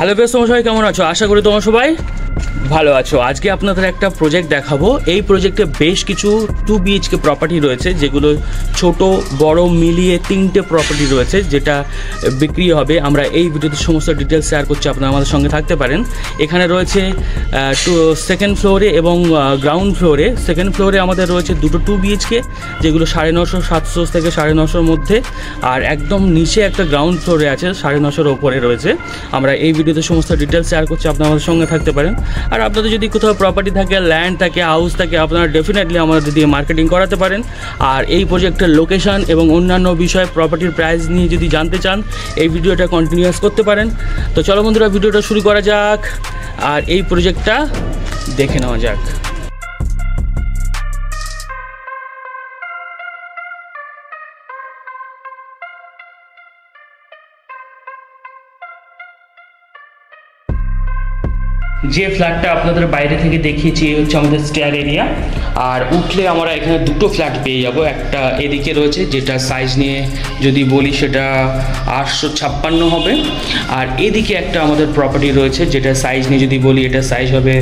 Hello বেশ, তোমরা সবাই কেমন আছো? আশা করি তোমরা সবাই ভালো আছো। আজকে আপনাদের একটা প্রজেক্ট দেখাবো। এই প্রজেক্টে বেশ কিছু 2 BHK প্রপার্টি রয়েছে, যেগুলো ছোট বড় মিলিয়ে 3টে প্রপার্টি রয়েছে, যেটা বিক্রি হবে। আমরা এই ভিডিওতে সমস্ত ডিটেলস শেয়ার করছি, আপনারা আমাদের সঙ্গে থাকতে পারেন। এখানে রয়েছে সেকেন্ড ফ্লোরে এবং গ্রাউন্ড ফ্লোরে। সেকেন্ড ফ্লোরে আমাদের রয়েছে দুটো 2 BHK, যেগুলো 950, 700 থেকে 950 মধ্যে। আর একদম নিচে একটা গ্রাউন্ড ফ্লোরে আছে, 950 ওপরে রয়েছে। আমরা এই ভিডিওতে সমস্ত ডিটেলস শেয়ার করছি, আপনারা আমাদের সঙ্গে থাকতে পারেন। আর আপনাদের যদি কোথাও প্রপার্টি থাকে, ল্যান্ড থাকে, হাউস থাকে, আপনারা ডেফিনেটলি আমাদের দিয়ে মার্কেটিং করাতে পারেন। আর এই প্রজেক্টের লোকেশন এবং অন্যান্য বিষয়ে প্রপার্টির প্রাইস নিয়ে যদি জানতে চান, এই ভিডিওটা কন্টিনিউয়াস করতে পারেন। তো চলো বন্ধুরা, ভিডিওটা শুরু করা যাক আর এই প্রজেক্টটা দেখে নেওয়া যাক। যে ফ্ল্যাটটা আপনাদের বাইরে থেকে দেখিয়েছি, এই হচ্ছে আমাদের স্টেয়ার এরিয়া। আর উঠলে আমরা এখানে দুটো ফ্ল্যাট পেয়ে যাব। একটা এদিকে রয়েছে, যেটা সাইজ নিয়ে যদি বলি সেটা 856 হবে। আর এদিকে একটা আমাদের প্রপার্টি রয়েছে, যেটা সাইজ নিয়ে যদি বলি এটা সাইজ হবে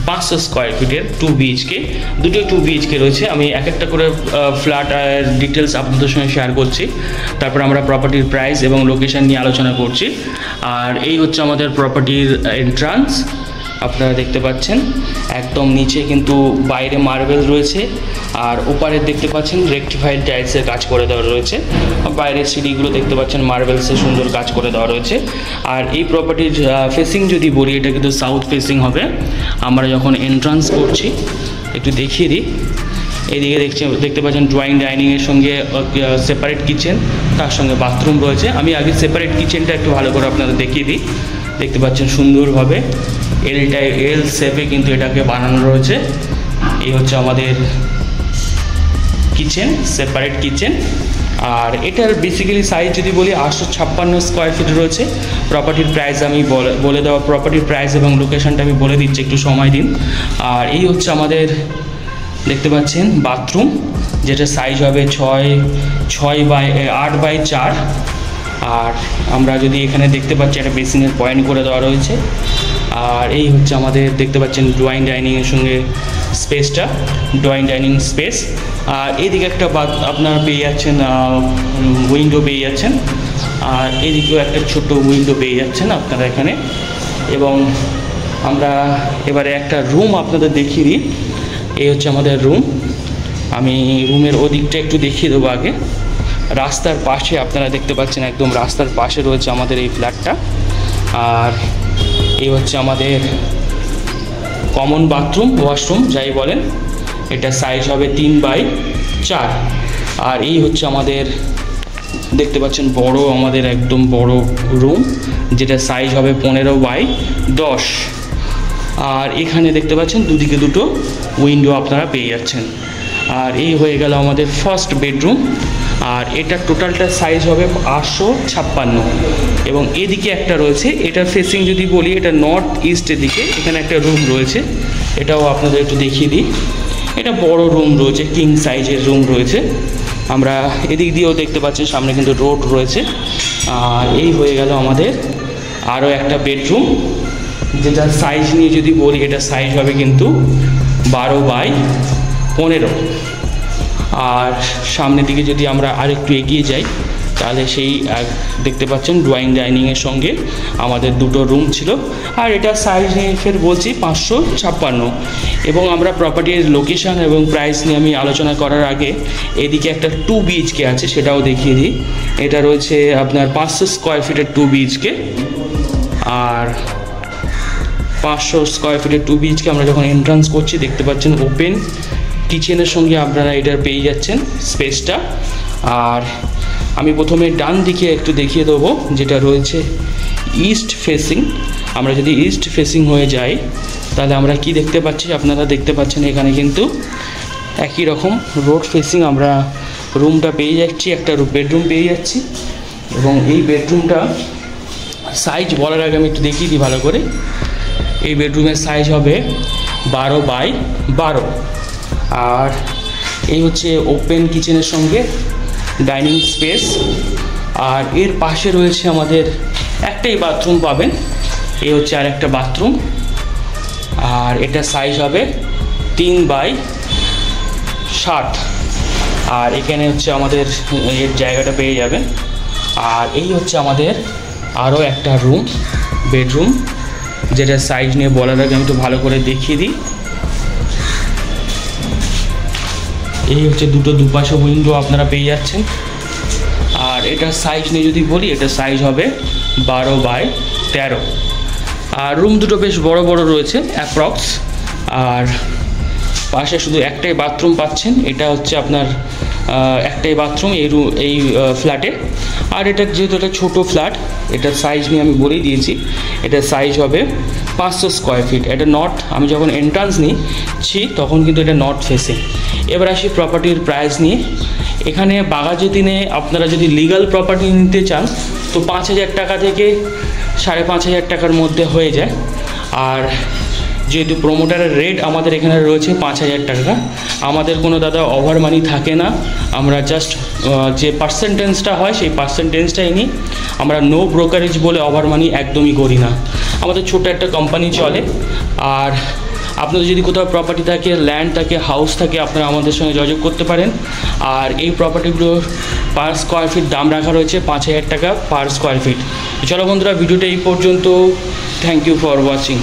500 স্কোয়ার ফিটের 2 BHK। দুটো 2 BHK রয়েছে। আমি এক একটা করে ফ্ল্যাট ডিটেলস আপনাদের সঙ্গে শেয়ার করছি, তারপর আমরা প্রপার্টির প্রাইস এবং লোকেশন নিয়ে আলোচনা করছি। আর এই হচ্ছে আমাদের প্রপার্টির এন্ট্রান্স, আপনারা দেখতে পাচ্ছেন। একদম নিচে কিন্তু বাইরে মার্বেল রয়েছে, আর ওপারে দেখতে পাচ্ছেন রেকটিফাইড টাইলসের কাজ করে দেওয়া রয়েছে। বাইরের সিঁড়িগুলো দেখতে পাচ্ছেন মার্বেলসের সুন্দর কাজ করে দেওয়া রয়েছে। আর এই প্রপার্টির ফেসিং যদি বলি, এটা কিন্তু সাউথ ফেসিং হবে। আমরা যখন এন্ট্রান্স করছি একটু দেখিয়ে দিই। এইদিকে দেখতে পাচ্ছেন ড্রয়িং ডাইনিংয়ের সঙ্গে সেপারেট কিচেন, তার সঙ্গে বাথরুম রয়েছে। আমি আগে সেপারেট কিচেনটা একটু ভালো করে আপনাদের দেখিয়ে দিই। দেখতে পাচ্ছেন সুন্দরভাবে এল শেপে কিন্তু এটাকে বানানো রয়েছে। এই হচ্ছে আমাদের কিচেন, সেপারেট কিচেন। আর এটার বেসিক্যালি সাইজ যদি বলি 856 স্কোয়ার ফিট রয়েছে। প্রপার্টির প্রাইস আমি বলে দেওয়া, প্রপার্টির প্রাইস এবং লোকেশনটা আমি বলে দিচ্ছি, একটু সময় দিন। আর এই হচ্ছে আমাদের দেখতে পাচ্ছেন বাথরুম, যেটা সাইজ হবে 8x4। আর আমরা যদি এখানে দেখতে পাচ্ছি একটা বেসিনের পয়েন্ট করে দেওয়া রয়েছে। আর এই হচ্ছে আমাদের দেখতে পাচ্ছেন ড্রয়িং ডাইনিংয়ের সঙ্গে স্পেসটা, ড্রয়িং ডাইনিং স্পেস। আর এইদিকে একটা আপনারা পেয়ে যাচ্ছেন উইন্ডো পেয়ে যাচ্ছেন। আর এদিকেও একটা ছোট উইন্ডো পেয়ে যাচ্ছেন আপনারা এখানে। এবং আমরা এবারে একটা রুম আপনাদের দেখিয়ে দিই। এই হচ্ছে আমাদের রুম। আমি রুমের ওদিকটা একটু দেখিয়ে দেবো আগে। রাস্তার পাশে আপনারা দেখতে পাচ্ছেন, একদম রাস্তার পাশে রয়েছে আমাদের এই ফ্ল্যাটটা। আর এই হচ্ছে আমাদের কমন বাথরুম, ওয়াশরুম যাই বলেন। এটা সাইজ হবে 3x4। আর এই হচ্ছে আমাদের দেখতে পাচ্ছেন বড়, আমাদের একদম বড় রুম, যেটা সাইজ হবে 15x10। আর এখানে দেখতে পাচ্ছেন দুদিকে দুটো উইন্ডো আপনারা পেয়ে যাচ্ছেন। আর এই হয়ে গেল আমাদের ফার্স্ট বেডরুম। আর এটা টোটালটা সাইজ হবে 856। এবং এদিকে একটা রয়েছে, এটার ফেসিং যদি বলি এটা নর্থ ইস্টের দিকে। এখানে একটা রুম রয়েছে, এটাও আপনাদের একটু দেখিয়ে দিই। এটা বড় রুম রয়েছে, কিং সাইজের রুম রয়েছে। আমরা এদিক দিয়েও দেখতে পাচ্ছি, সামনে কিন্তু রোড রয়েছে। আর এই হয়ে গেল আমাদের আরও একটা বেডরুম, যেটার সাইজ নিয়ে যদি বলি এটা সাইজ হবে কিন্তু 12x15। আর সামনের দিকে যদি আমরা আরেকটু এগিয়ে যাই, তাহলে সেই দেখতে পাচ্ছেন ড্রয়িং ডাইনিংয়ের সঙ্গে আমাদের দুটো রুম ছিল। আর এটা সাইজ নিয়ে ফের বলছি 556। এবং আমরা প্রপার্টির লোকেশান এবং প্রাইস নিয়ে আমি আলোচনা করার আগে এদিকে একটা 2 BHK আছে, সেটাও দেখিয়ে দিই। এটা রয়েছে আপনার 500 স্কোয়ার ফিটের 2 BHK। আর 500 স্কোয়ার ফিটের 2 BHK আমরা যখন এন্ট্রান্স করছি দেখতে পাচ্ছেন ওপেন কিচেনের সঙ্গে আপনারা এটার পেয়ে যাচ্ছেন স্পেসটা। আর আমি প্রথমে ডান দিকে একটু দেখিয়ে দেবো, যেটা রয়েছে ইস্ট ফেসিং। আমরা যদি ইস্ট ফেসিং হয়ে যাই, তাহলে আমরা কি দেখতে পাচ্ছি, আপনারা দেখতে পাচ্ছেন এখানে কিন্তু একই রকম রোড ফেসিং আমরা রুমটা পেয়ে যাচ্ছি, একটা বেডরুম পেয়ে যাচ্ছি। এবং এই বেডরুমটা সাইজ বলার আগে আমি একটু দেখিয়ে দিই ভালো করে। এই বেডরুমের সাইজ হবে 12x12। আর এই হচ্ছে ওপেন কিচেনের সঙ্গে ডাইনিং স্পেস। আর এর পাশে রয়েছে আমাদের একটাই বাথরুম পাবেন, এই হচ্ছে আর একটা বাথরুম, আর এটা সাইজ হবে 3x7, আর এখানে হচ্ছে আমাদের এর জায়গাটা পেয়ে যাবেন। আর এই হচ্ছে আমাদের আরও একটা রুম, বেডরুম, যেটা সাইজ নিয়ে বলার আগে আমি একটু ভালো করে দেখিয়ে দিই। এই হচ্ছে দুপাশে উইন্ডো আপনারা পেয়ে যাচ্ছেন। আর এটার সাইজ নিয়ে যদি বলি, এটা সাইজ হবে 12x13। আর রুম দুটো বেশ বড় বড় রয়েছে অ্যাপ্রক্স। আর পাশে শুধু একটাই বাথরুম পাচ্ছেন, এটা হচ্ছে আপনার একটাই বাথরুম এই ফ্ল্যাটে। আর এটা যেহেতু একটা ছোটো ফ্ল্যাট, এটার সাইজ নিয়ে আমি বলেই দিয়েছি, এটার সাইজ হবে 500 স্কোয়ার ফিট। এটা নর্থ, আমি যখন এন্ট্রান্স নিচ্ছি তখন কিন্তু এটা নর্থ ফেসিং। এবার আসি প্রপার্টির প্রাইস নিয়ে। এখানে বাঘাযতীনে আপনারা যদি লিগাল প্রপার্টি নিতে চান তো 5,000 টাকা থেকে 5,500 টাকার মধ্যে হয়ে যায়। আর যেহেতু প্রোমোটারের রেট আমাদের এখানে রয়েছে 5,000 টাকা, আমাদের কোনো দাদা ওভার মানি থাকে না। আমরা জাস্ট যে পার্সেন্টেজটা হয় সেই পার্সেন্টেজটাই নিই। আমরা নো ব্রোকারেজ বলে ওভার মানি একদমই করি না। আমাদের ছোটো একটা কোম্পানি চলে। আর আপনাদের যদি কোথাও প্রপার্টি থাকে, ল্যান্ড থাকে, হাউস থাকে, আপনারা আমাদের সঙ্গে যোগাযোগ করতে পারেন। আর এই প্রপার্টিগুলোর পার স্কোয়ার ফিট দাম রাখা রয়েছে 5,000 টাকা পার স্কোয়ার ফিট। চলো বন্ধুরা, ভিডিওটা এই পর্যন্ত। Thank you for watching.